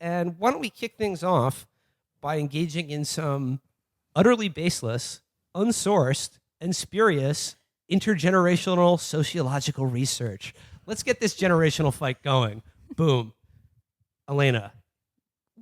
And why don't we kick things off by engaging in some utterly baseless, unsourced, and spurious intergenerational sociological research. Let's get this generational fight going. Boom. Elena,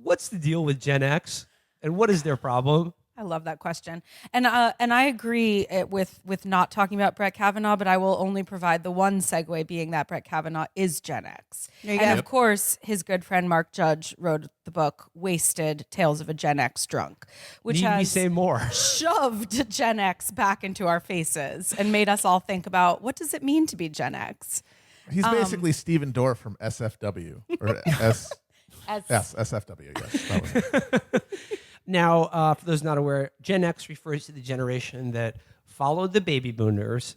what's the deal with Gen X, and what is their problem? I love that question. And I agree with not talking about Brett Kavanaugh, but I will only provide the one segue, being that Brett Kavanaugh is Gen X. And of course, his good friend Mark Judge wrote the book Wasted: Tales of a Gen X Drunk, which Need we has say more? shoved Gen X back into our faces and made us all think about, what does it mean to be Gen X? He's basically Stephen Dorff from SFW. Or SFW, yes. That was it. Now, for those not aware, Gen X refers to the generation that followed the baby boomers,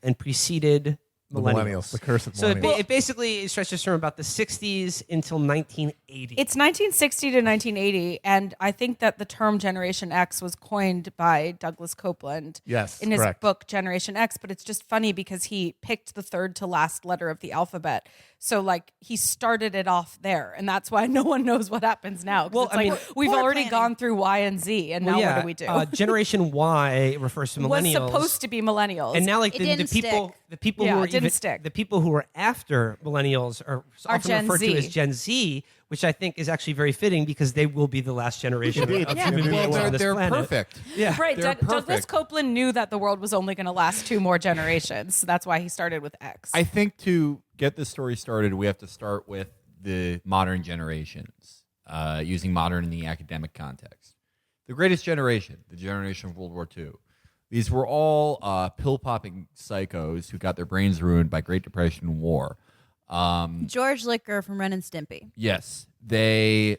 and preceded The millennials. The curse of So millennials. it basically stretches from about the 60s until 1980. It's 1960 to 1980, and I think that the term Generation X was coined by Douglas Copeland Yes, in his correct. book Generation X, but it's just funny because he picked the third to last letter of the alphabet. So like he started it off there, and that's why no one knows what happens now. 'Cause Well, it's I like mean, we've poor already planning. gone through Y and Z, and now what do we do? Generation Y refers to millennials. Was supposed to be millennials, And now, like It the didn't people, stick. the people Yeah, who are it didn't even, stick. the people who are after millennials are often Gen referred to Z. as Gen Z, which I think is actually very fitting because they will be the last generation Indeed. of Yeah. human beings Well, on this they're planet. perfect. Yeah, right? They're Douglas perfect. Copeland knew that the world was only going to last 2 more generations, so that's why he started with X. I think to get this story started, we have to start with the modern generations, using modern in the academic context. The greatest generation, the generation of World War II. These were all pill-popping psychos who got their brains ruined by Great Depression and war. George Licker from Ren and Stimpy. Yes, they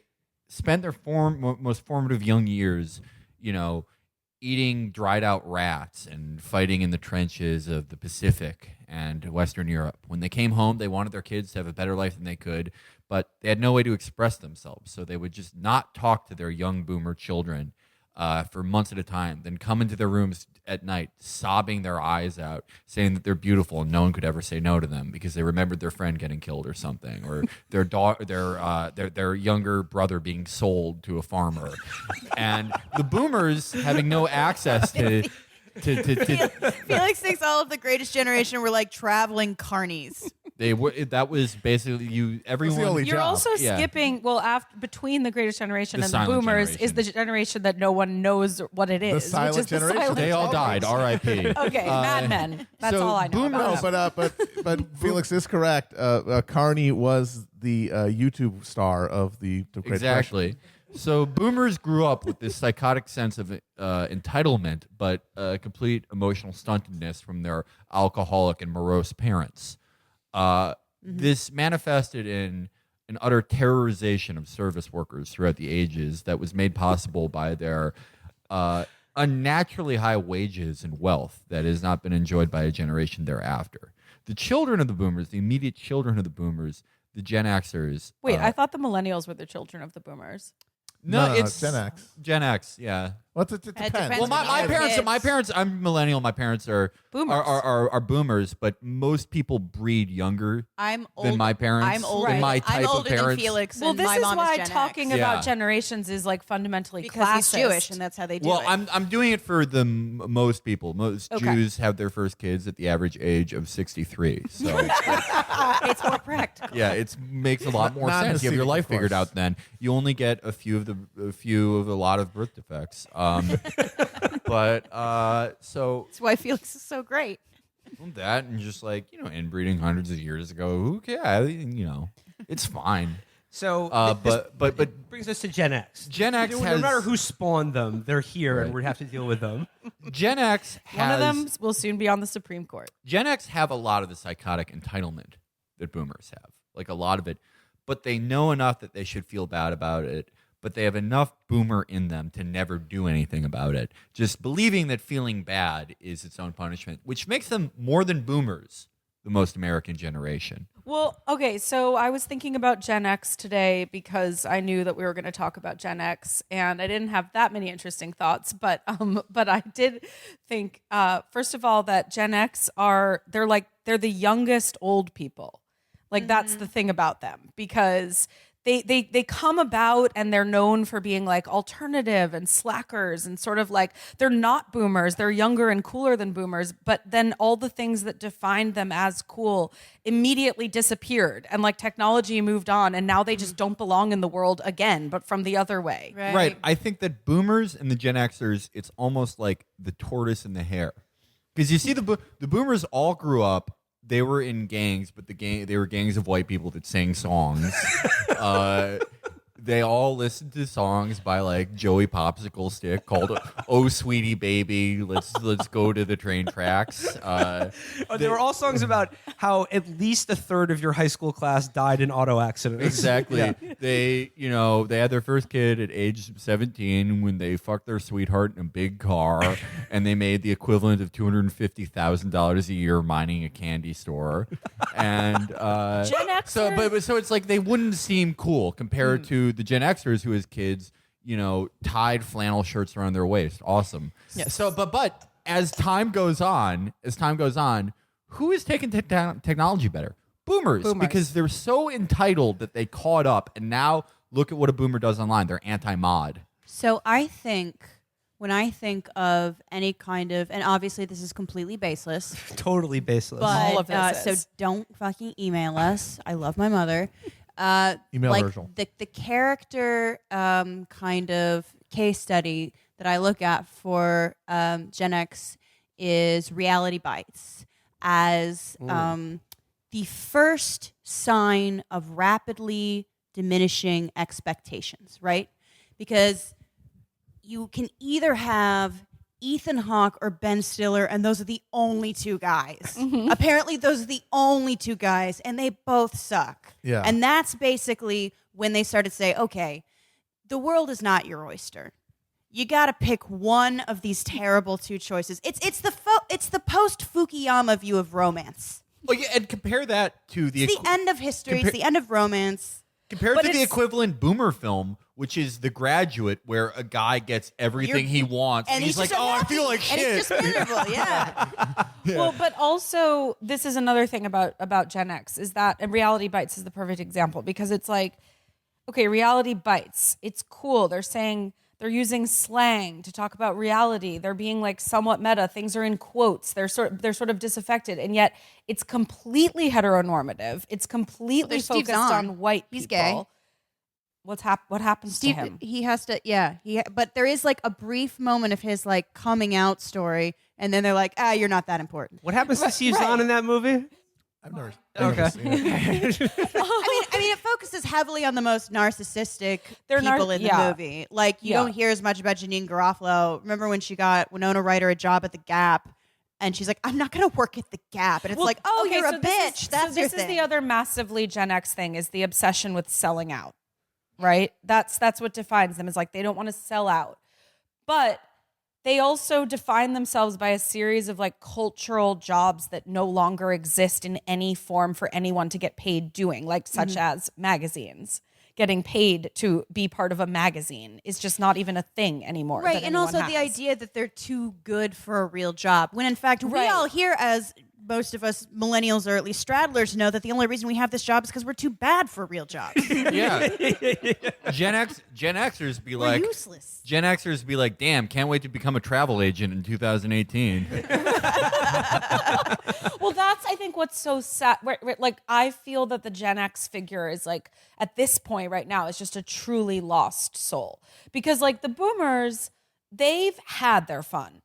spent their most formative young years, eating dried out rats and fighting in the trenches of the Pacific and Western Europe. When they came home, they wanted their kids to have a better life than they could, but they had no way to express themselves. So they would just not talk to their young boomer children for months at a time, then come into their rooms at night, sobbing their eyes out, saying that they're beautiful and no one could ever say no to them because they remembered their friend getting killed or something, or their younger brother being sold to a farmer, and the boomers having no access to. Felix thinks all of the greatest generation were like traveling carnies. That was basically everyone. only You're job. also Yeah. skipping, between the greatest generation The and the silent boomers generation. is the generation that no one knows what it is. silent which is generation. The silent They all generation. died. R.I.P. Okay, Mad Men. That's so all I know. boomers- about No, them. but Felix is correct. Carney was the YouTube star of the Great Exactly. So boomers grew up with this psychotic sense of entitlement, but complete emotional stuntedness from their alcoholic and morose parents. This manifested in an utter terrorization of service workers throughout the ages that was made possible by their unnaturally high wages and wealth that has not been enjoyed by a generation thereafter. The children of the boomers, the immediate children of the boomers, the Gen Xers. Wait, I thought the millennials were the children of the boomers. No, No, it's Gen X. Gen X, yeah. Well, it depends. depends Well, on my the parents, kids. I'm a millennial. My parents are Boomers. are boomers, but most people breed younger I'm than my parents. I'm older. Than my type I'm older of parents. than Felix. Well, and this my is mom why Gen talking X. Yeah. about generations is like fundamentally because classist. he's Jewish and that's how they do Well, it. I'm doing it for the most people. Most Okay. Jews have their first kids at the average age of 63. So It's more practical. yeah, it makes a lot more Not in sense. a You have your scenic, life of course. figured out. Then you only get a few of a lot of birth defects. But so That's why Felix is so great. that and just like inbreeding hundreds of years ago. Who cares? It's fine. So, But brings us to Gen X. Gen X no has matter who spawned them, they're here, and Right. we have to deal with them. Gen X has One of them will soon be on the Supreme Court. Gen X have a lot of the psychotic entitlement that boomers have, like a lot of it, but they know enough that they should feel bad about it, but they have enough boomer in them to never do anything about it, just believing that feeling bad is its own punishment, which makes them more than boomers, the most American generation. Well, okay, so I was thinking about Gen X today because I knew that we were going to talk about Gen X, and I didn't have that many interesting thoughts, but I did think first of all that Gen X they're the youngest old people. Like that's the thing about them because they come about and they're known for being like alternative and slackers and sort of like they're not boomers. They're younger and cooler than boomers. But then all the things that defined them as cool immediately disappeared and like technology moved on and now they just don't belong in the world again, but from the other way. Right. I think that boomers and the Gen Xers, it's almost like the tortoise and the hare. Because you see the boomers all grew up. They were in gangs, but they were gangs of white people that sang songs. They all listened to songs by like Joey Popsicle Stick called "Oh Sweetie Baby." Let's go to the train tracks. They were all songs about how at least a third of your high school class died in auto accidents. Exactly. Yeah. They had their first kid at age 17 when they fucked their sweetheart in a big car, and they made the equivalent of $250,000 a year mining a candy store. And Gen Xers. So it's like they wouldn't seem cool compared to the Gen Xers who, as kids, tied flannel shirts around their waist. Awesome. Yes. So, but as time goes on, who is taking technology better? Boomers, because they're so entitled that they caught up, and now look at what a boomer does online. They're anti-mod. So I think when I think of any kind of, and obviously this is completely baseless, Totally baseless. but All of this so is. don't fucking email us. I love my mother. Email like Virgil. the character kind of case study that I look at for Gen X is Reality Bites as the first sign of rapidly diminishing expectations, right? Because you can either have Ethan Hawke or Ben Stiller, and those are the only two guys. Apparently, those are the only two guys, and they both suck. Yeah. And that's basically when they started to say, okay, the world is not your oyster. You got to pick one of these terrible two choices. It's the post Fukuyama view of romance. Well, yeah, and compare that to It's the end of history. It's the end of romance. Compared But to the it's- equivalent boomer film, which is The Graduate, where a guy gets everything he wants, and he's like, just "Oh, I unhappy, feel like shit." And he's just miserable, yeah. Well, but also this is another thing about Gen X is that, and Reality Bites is the perfect example because it's like, okay, Reality Bites, it's cool. They're using slang to talk about reality. They're being like somewhat meta. Things are in quotes. They're sort of disaffected, and yet it's completely heteronormative. It's completely there's Steve focused Zahn. on white He's people. gay. What happens to him? He has to, but there is like a brief moment of his like coming out story, and then they're like, you're not that important. What happens to Steve Zahn in that movie? I've never Okay. seen it. I mean, it focuses heavily on the most narcissistic They're people in the yeah. movie. Like, you Yeah. don't hear as much about Janine Garofalo. Remember when she got Winona Ryder a job at the Gap, and she's like, "I'm not going to work at the Gap," and it's like, "Oh, okay, you're so a this bitch." is- That's so your this is thing. the other massively Gen X thing is the obsession with selling out, right? That's what defines them is like they don't want to sell out, but they also define themselves by a series of like cultural jobs that no longer exist in any form for anyone to get paid doing, like such as magazines. Getting paid to be part of a magazine is just not even a thing anymore. Right, that and anyone also the has. idea that they're too good for a real job. When in fact, we Right. all here, as most of us millennials or at least straddlers, know that the only reason we have this job is because we're too bad for real jobs. Yeah. Gen Xers be We're like, useless. Gen Xers be like, "Damn, can't wait to become a travel agent in 2018." Well, that's I think what's so sad. Like I feel that the Gen X figure is like at this point right now is just a truly lost soul because like the Boomers, they've had their fun,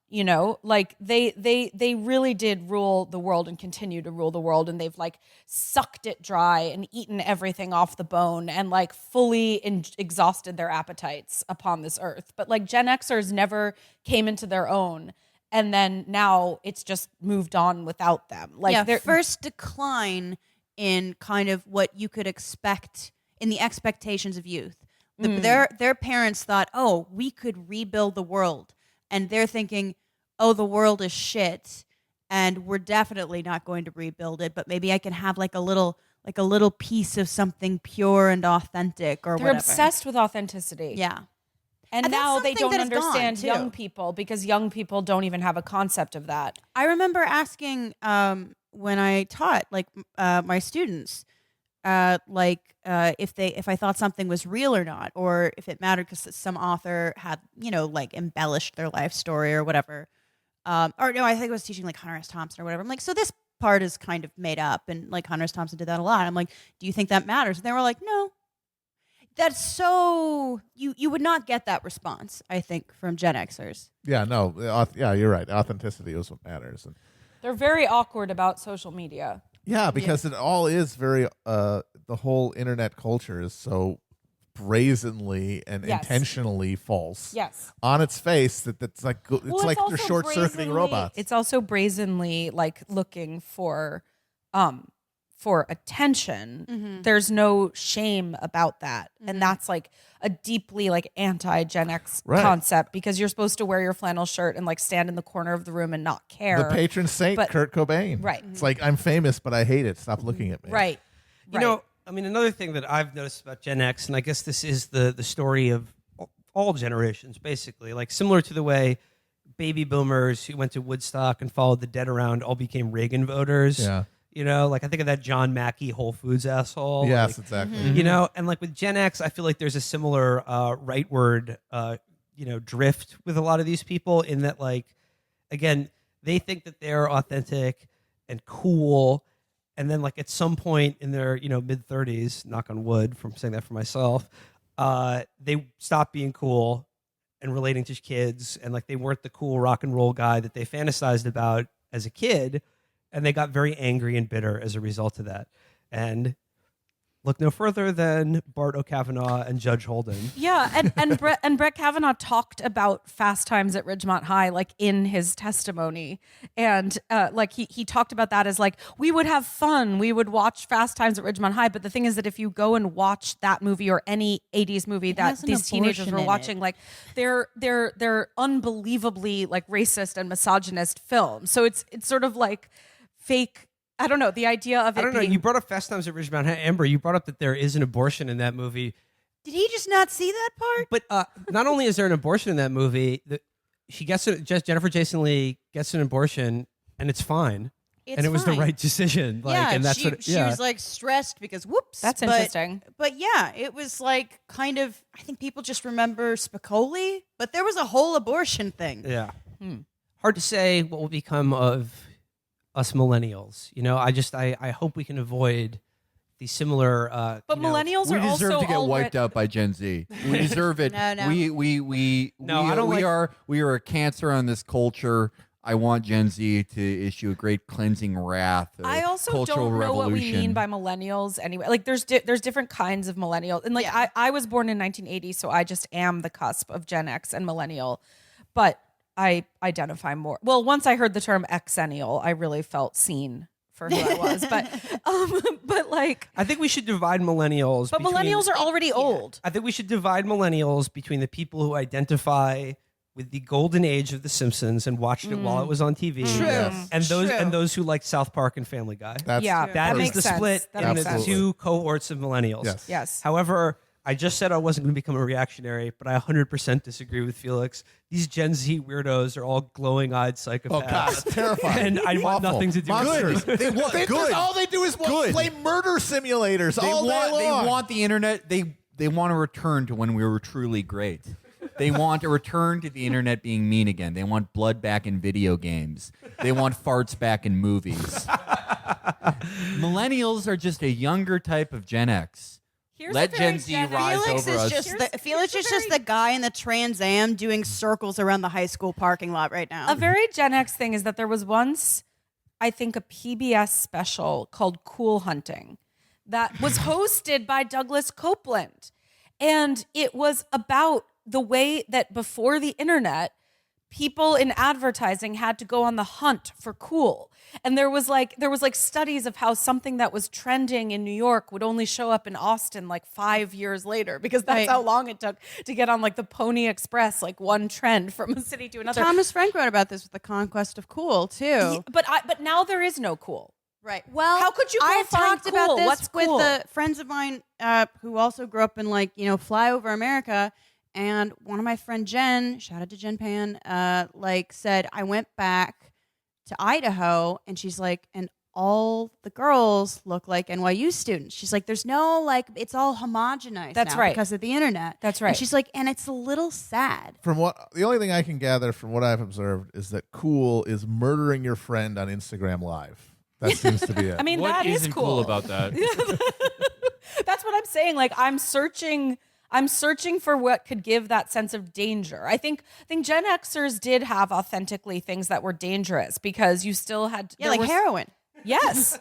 like they really did rule the world and continue to rule the world, and they've like sucked it dry and eaten everything off the bone and like fully exhausted their appetites upon this earth. But like Gen Xers never came into their own. And then now it's just moved on without them. Like Their first decline in kind of what you could expect in the expectations of youth. Their parents thought, "Oh, we could rebuild the world," and they're thinking, "Oh, the world is shit, and we're definitely not going to rebuild it. But maybe I can have like a little piece of something pure and authentic, or they're whatever." obsessed with authenticity. Yeah. And And that's now they something don't that is gone, understand too. young people because young people don't even have a concept of that. I remember asking when I taught like my students, if I thought something was real or not, or if it mattered because some author had, like embellished their life story or whatever. Or no, I think I was teaching like Hunter S. Thompson or whatever. I'm like, so this part is kind of made up, and like Hunter S. Thompson did that a lot. I'm like, do you think that matters? And they were like, no. That's so you would not get that response, I think, from Gen Xers. Yeah, no, you're right. Authenticity is what matters. And They're very awkward about social media. yeah, because it all is very the whole internet culture is so brazenly and intentionally false. Yes. On its face, that's like it's like they're also short circuiting robots. It's also brazenly like looking for attention. Mm-hmm. There's no shame about that. And that's like a deeply like anti-Gen X concept, because you're supposed to wear your flannel shirt and like stand in the corner of the room and not care. The patron saint, Kurt Cobain. Right. It's like, I'm famous, but I hate it. Stop looking at me. Right. You know, I mean, another thing that I've noticed about Gen X, and I guess this is the story of all generations, basically, like similar to the way baby boomers who went to Woodstock and followed the dead around all became Reagan voters. Yeah. You know, like I think of that John Mackey Whole Foods asshole. Yes, like, exactly. You know, and like with Gen X, I feel like there's a similar rightward, drift with a lot of these people in that, like, again, they think that they're authentic and cool. And then, like, at some point in their, mid 30s, knock on wood from saying that for myself, they stop being cool and relating to kids. And, like, they weren't the cool rock and roll guy that they fantasized about as a kid. And they got very angry and bitter as a result of that. And look no further than Bart O'Kavanaugh and Judge Holden. Yeah, and Brett Kavanaugh talked about Fast Times at Ridgemont High, like in his testimony, and like he talked about that as like, we would have fun, we would watch Fast Times at Ridgemont High. But the thing is that if you go and watch that movie or any '80s movie that these teenagers were watching, like they're unbelievably like racist and misogynist films. So it's sort of like fake. I don't know, the idea of it. I don't know. You brought up Fast Times at Ridgemont High. Amber, you brought up that there is an abortion in that movie. Did he just not see that part? But not only is there an abortion in that movie, Jennifer Jason Leigh gets an abortion, and it's fine. And it was the right decision. Like, yeah, and that's she was like stressed because whoops. That's interesting. But yeah, it was like kind of, I think people just remember Spicoli, but there was a whole abortion thing. Yeah. Hard to say what will become of us millennials. I hope we can avoid the similar. But millennials we are also deserve to get wiped out by Gen Z. We deserve it. No. We are a cancer on this culture. I want Gen Z to issue a great cleansing wrath. I also cultural don't know revolution. what we mean by millennials anyway. Like there's different kinds of millennials. And like I was born in 1980, so I just am the cusp of Gen X and millennial. But I identify more. Well, once I heard the term Xennial, I really felt seen for who I was. But like, I think we should divide millennials. But millennials are already old. I think we should divide millennials between the people who identify with the golden age of The Simpsons and watched it while it was on TV. True. Yes. And those who like South Park and Family Guy. That's That is makes the sense. split That in makes the sense. two cohorts of millennials. Yes. However, I just said I wasn't going to become a reactionary, but I 100% disagree with Felix. These Gen Z weirdos are all glowing-eyed psychopaths. Oh God, it's terrifying. And I want Awful. nothing to do Monsters. with it. All they do is play murder simulators all day long. They want the internet. They want to return to when we were truly great. They want a return to the internet being mean again. They want blood back in video games. They want farts back in movies. Millennials are just a younger type of Gen X. Let Gen Z rise Felix over is us. Felix is just the guy in the Trans Am doing circles around the high school parking lot right now. A very Gen X thing is that there was once, I think, a PBS special called Cool Hunting that was hosted by Douglas Copeland. And it was about the way that before the internet, people in advertising had to go on the hunt for cool. And there was like studies of how something that was trending in New York would only show up in Austin like 5 years later, because that's how long it took to get on like the Pony Express, like one trend from a city to another. Thomas Frank wrote about this with the conquest of cool too. But now there is no cool. Right. Well, how could you go I've find talked about cool? this What's with cool? the friends of mine who also grew up in flyover America. And one of my friend Jen, shout out to Jen Pan, said, I went back to Idaho, and she's like, and all the girls look like NYU students. She's like, there's no like, it's all homogenized That's now right. because of the internet. That's right. And she's like, and it's a little sad. The only thing I can gather from what I've observed is that cool is murdering your friend on Instagram Live. That seems to be it. I mean, What that is isn't cool. cool about that? That's what I'm saying. Like I'm searching for what could give that sense of danger. I think Gen Xers did have authentically things that were dangerous because you still had Yeah, like heroin. Yes.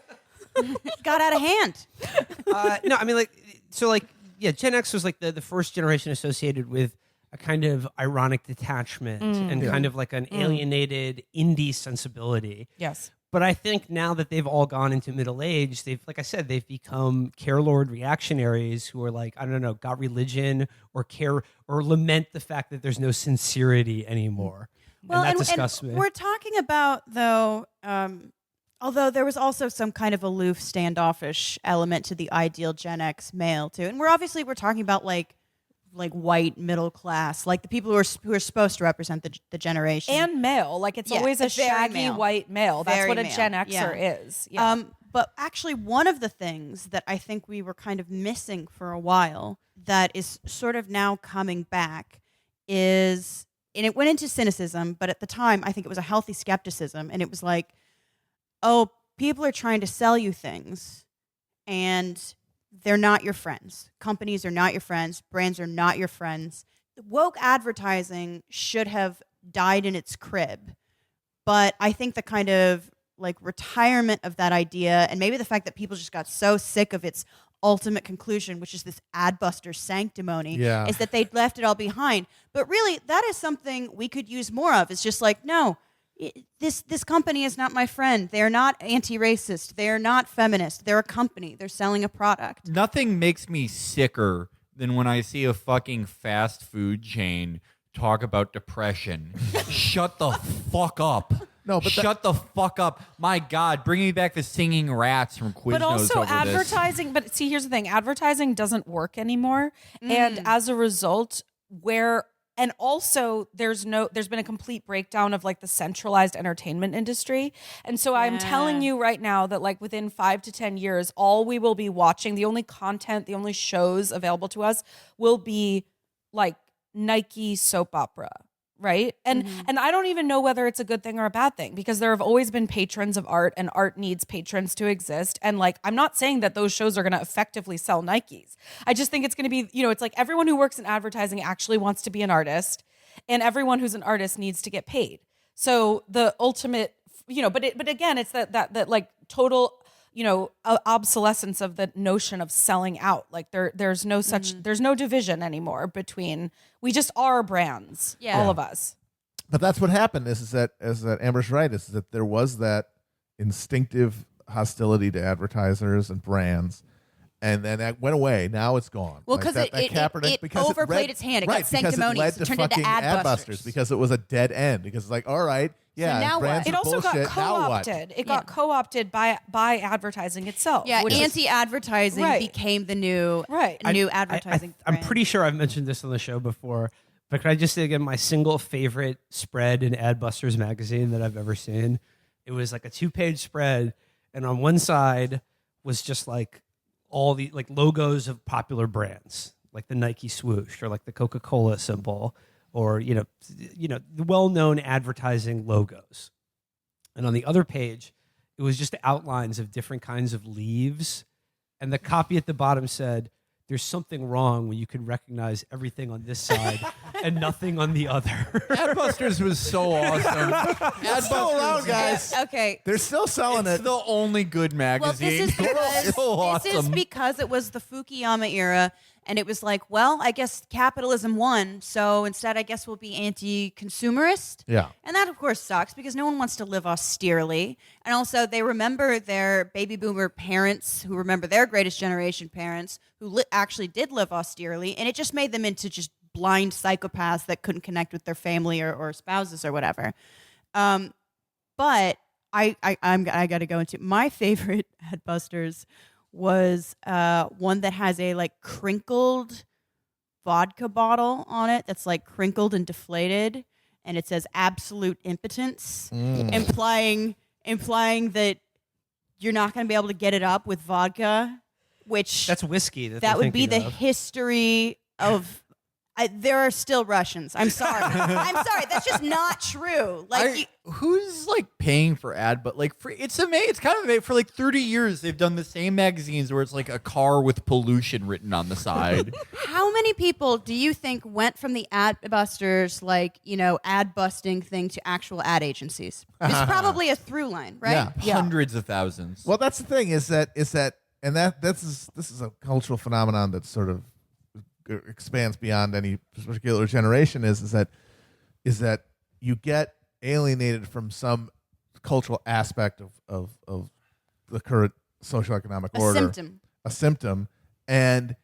Got out of hand. No, I mean, Gen X was like the first generation associated with a kind of ironic detachment and kind of like an alienated indie sensibility. Yes. But I think now that they've all gone into middle age, like I said, they've become care lord reactionaries who are like, I don't know, got religion or care or lament the fact that there's no sincerity anymore. Well, and that disgusts me. We're talking about, though, although there was also some kind of aloof, standoffish element to the ideal Gen X male, too. And we're talking about like white middle class, like the people who are supposed to represent the generation. And male. Like it's always a very shaggy male. white male. That's Very what a male. Gen Xer is. Yeah. But actually, one of the things that I think we were kind of missing for a while that is sort of now coming back is, and it went into cynicism, but at the time, I think it was a healthy skepticism. And it was like, oh, people are trying to sell you things and they're not your friends. Companies are not your friends. Brands are not your friends. Woke advertising should have died in its crib. But I think the kind of like retirement of that idea, and maybe the fact that people just got so sick of its ultimate conclusion, which is this adbuster sanctimony, is that they left it all behind. But really, that is something we could use more of. It's just like, no, this company is not my friend. They're not anti-racist. They're not feminist. They're a company. They're selling a product. Nothing makes me sicker than when I see a fucking fast food chain talk about depression. Shut the fuck up. No, but shut the fuck up. My God, bringing back the singing rats from Quiznos. But also over advertising, but see, here's the thing. Advertising doesn't work anymore. And as a result, and also there's been a complete breakdown of like the centralized entertainment industry. And so I'm telling you right now that like within 5 to 10 years, all we will be watching, the only content, the only shows available to us will be like Nike soap opera. Right. And I don't even know whether it's a good thing or a bad thing, because there have always been patrons of art and art needs patrons to exist. And like, I'm not saying that those shows are going to effectively sell Nikes. I just think it's going to be, it's like everyone who works in advertising actually wants to be an artist, and everyone who's an artist needs to get paid. So the ultimate, but again, it's that like total, obsolescence of the notion of selling out. Like there's no such, there's no division anymore between, we just are brands, all of us. But that's what happened is that Amber's right, is that there was that instinctive hostility to advertisers and brands. And then that went away. Now it's gone. Well, because it overplayed its hand. It got sanctimonious. It turned into adbusters. Because it was a dead end. Because it's like, all right, yeah, so now brands it are also bullshit. got co-opted. It got co-opted by advertising itself. Yeah, anti-advertising became the new advertising. I'm pretty sure I've mentioned this on the show before, but can I just say again, my single favorite spread in Adbusters magazine that I've ever seen? It was like a 2-page spread, and on one side was just like all the like logos of popular brands, like the Nike swoosh or like the Coca-Cola symbol, or the well-known advertising logos. And on the other page, it was just outlines of different kinds of leaves, and the copy at the bottom said, "There's something wrong when you can recognize everything on this side and nothing on the other." Adbusters was so awesome. It's still around, guys. Okay. They're still selling It's it. the only good Well, magazine. this is because it was the Fukuyama era, and it was like, well, I guess capitalism won, so instead I guess we'll be anti-consumerist. Yeah. And that, of course, sucks because no one wants to live austerely. And also, they remember their baby boomer parents who remember their greatest generation parents who actually did live austerely, and it just made them into just blind psychopaths that couldn't connect with their family or spouses or whatever. But I got to go into my favorite Adbusters was one that has a like crinkled vodka bottle on it that's like crinkled and deflated, and it says absolute impotence, implying that you're not going to be able to get it up with vodka, which That's whiskey. that would be the of. history of. There are still Russians. I'm sorry. I'm sorry. That's just not true. Like, who's like paying for ad? But like, it's amazing. It's kind of amazing. For like 30 years, they've done the same magazines where it's like a car with pollution written on the side. how many people do you think went from the ad busters, like, ad busting thing to actual ad agencies? It's probably a through line, right? Yeah. Hundreds of thousands. Well, that's the thing is that and this is a cultural phenomenon that sort of expands beyond any particular generation. Is that you get alienated from some cultural aspect of the current socioeconomic order, a symptom, and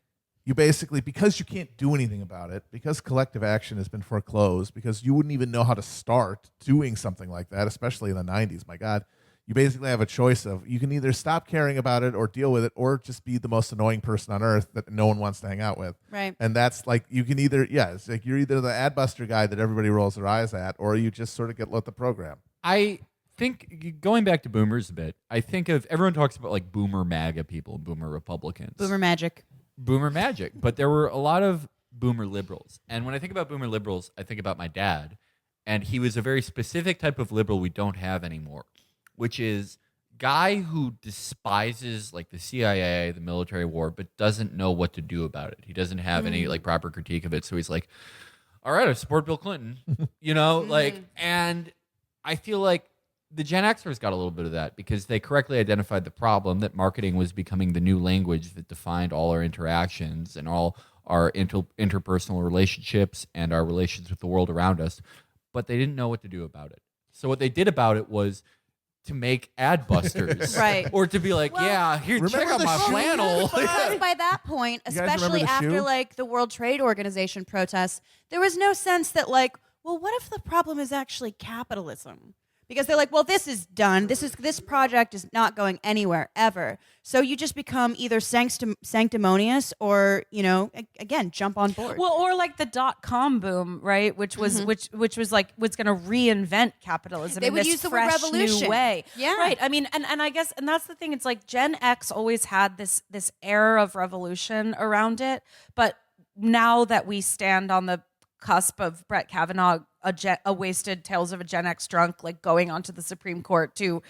you basically, because you can't do anything about it, because collective action has been foreclosed, because you wouldn't even know how to start doing something like that, especially in the 90s. My God. You basically have a choice of, you can either stop caring about it or deal with it, or just be the most annoying person on earth that no one wants to hang out with. Right. And that's like, you can either, it's like you're either the ad buster guy that everybody rolls their eyes at, or you just sort of get let the program. I think, going back to boomers a bit, I think of, everyone talks about like boomer MAGA people, boomer Republicans. Boomer magic. But there were a lot of boomer liberals. And when I think about boomer liberals, I think about my dad. And he was a very specific type of liberal we don't have anymore, which is guy who despises like the CIA, the military war, but doesn't know what to do about it. He doesn't have any like proper critique of it. So he's like, all right, I support Bill Clinton, and I feel like the Gen Xers got a little bit of that because they correctly identified the problem that marketing was becoming the new language that defined all our interactions and all our interpersonal relationships and our relations with the world around us, but they didn't know what to do about it. So what they did about it was to make ad busters. Right. Or to be like, here, check out my flannel. Because by that point, You guys especially remember the after shoe? like the World Trade Organization protests, there was no sense that like, well, what if the problem is actually capitalism? Because they're like, well, this is done. This project is not going anywhere ever. So you just become either sanctimonious or, again, jump on board. Well, or like the .com boom, right? Which was which was like was going to reinvent capitalism. They in would this use the word fresh revolution. new way. Yeah. Right. I mean, and I guess, and that's the thing. It's like Gen X always had this air of revolution around it, but now that we stand on the cusp of Brett Kavanaugh, a wasted Tales of a Gen X drunk, like going onto the Supreme Court to,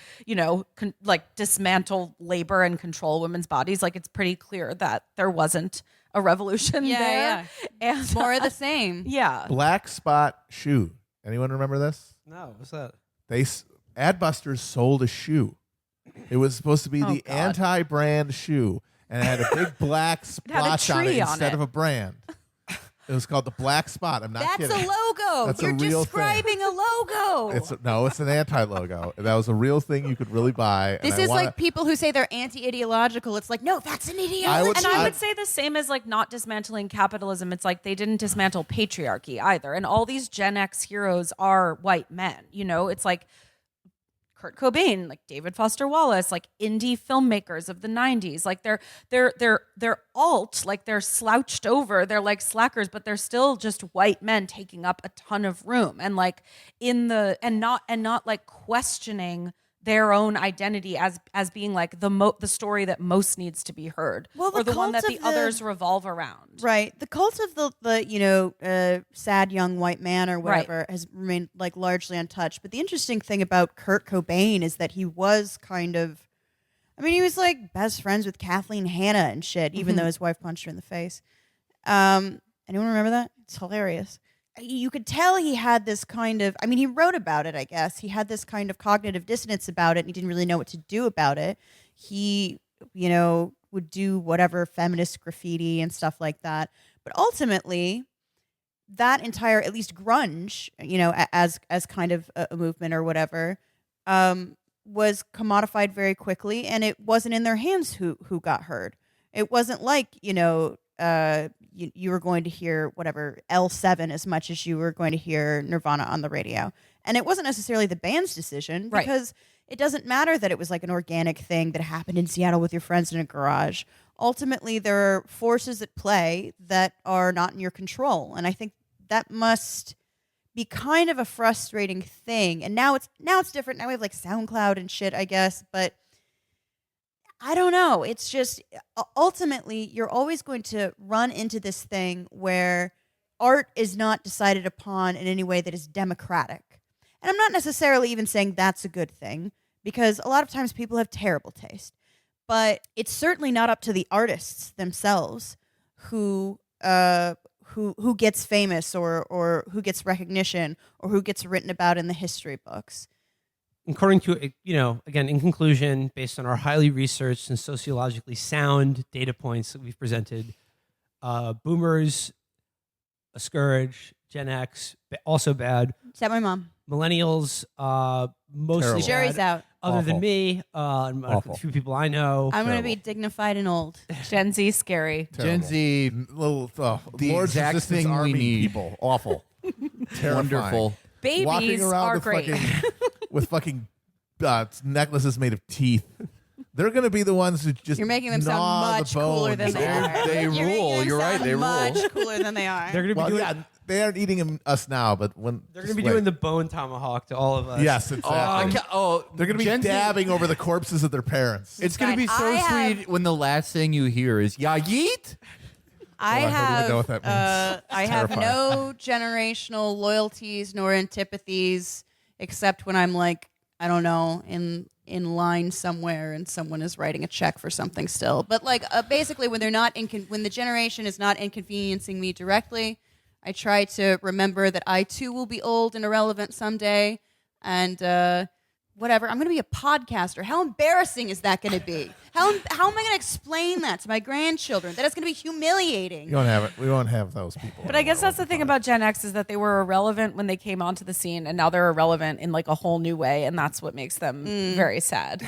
dismantle labor and control women's bodies. Like, it's pretty clear that there wasn't a revolution there. Yeah. And It's more of the same. yeah. Black Spot shoe. Anyone remember this? No, what's that? Adbusters sold a shoe. It was supposed to be the God. anti-brand shoe, and it had a big black had a splotch on it tree on instead it. of a brand. It was called the Black Spot. I'm not That's kidding. a logo. That's a You're real describing a logo. It's an anti-logo. That was a real thing you could really buy. This is like people who say they're anti-ideological. It's like, no, that's an ideology. I would say the same as like not dismantling capitalism. It's like they didn't dismantle patriarchy either. And all these Gen X heroes are white men. It's like Kurt Cobain, like David Foster Wallace, like indie filmmakers of the 90s. Like they're alt, like they're slouched over, they're like slackers, but they're still just white men taking up a ton of room and like not like questioning their own identity as being like the story that most needs to be heard, Well, or the the one cult that the of others revolve around. Right. The cult of the sad young white man or whatever has remained like largely untouched. But the interesting thing about Kurt Cobain is that he was he was like best friends with Kathleen Hanna and shit, even though his wife punched her in the face. Anyone remember that? It's hilarious. You could tell he had this kind of, he wrote about it, I guess. He had this kind of cognitive dissonance about it, and he didn't really know what to do about it. He, would do whatever feminist graffiti and stuff like that. But ultimately, that entire, at least grunge, as kind of a movement or whatever, was commodified very quickly, and it wasn't in their hands who got heard. It wasn't like, you were going to hear whatever L7 as much as you were going to hear Nirvana on the radio. And it wasn't necessarily the band's decision because it doesn't matter that it was like an organic thing that happened in Seattle with your friends in a garage. Ultimately, there are forces at play that are not in your control. And I think that must be kind of a frustrating thing. And now it's different. Now we have like SoundCloud and shit, I guess. But I don't know. It's just ultimately you're always going to run into this thing where art is not decided upon in any way that is democratic. And I'm not necessarily even saying that's a good thing, because a lot of times people have terrible taste. But it's certainly not up to the artists themselves who gets famous or who gets recognition or who gets written about in the history books. According to, again, in conclusion, based on our highly researched and sociologically sound data points that we've presented, boomers, a scourge, Gen X, also bad. Except my mom. Millennials, mostly Terrible. bad. Jury's out. Other than Awful. me, and a few people I know. I'm going to be dignified and old. Gen Z scary. Gen Z, Little the Lord's exact Resistance thing we Army need. people. Awful. Terrifying. Wonderful. Walking Babies around are with great. with fucking necklaces made of teeth. They're going to be the ones who just You're making them sound gnaw the much cooler than bones. they are. They You're making rule. them You're right, sound they rule. much cooler than they are. They're going to be Well, doing. yeah, they aren't eating us now, but when They're going to be doing the bone tomahawk to all of us. yes, exactly. They're going to be Gen Z- dabbing over the corpses of their parents. It's going to be so I have- sweet when the last thing you hear is "Ya yeet." I Well, I don't even have know what that means. I have terrifying. no generational loyalties nor antipathies, except when I'm like, I don't know, in line somewhere and someone is writing a check for something still. But like basically when they're not when the generation is not inconveniencing me directly, I try to remember that I too will be old and irrelevant someday, and whatever. I'm going to be a podcaster. How embarrassing is that going to be? How am I going to explain that to my grandchildren? That is going to be humiliating. You don't have it. We won't have those people. But I guess that's the thing about Gen X is that they were irrelevant when they came onto the scene, and now they're irrelevant in like a whole new way, and that's what makes them very sad.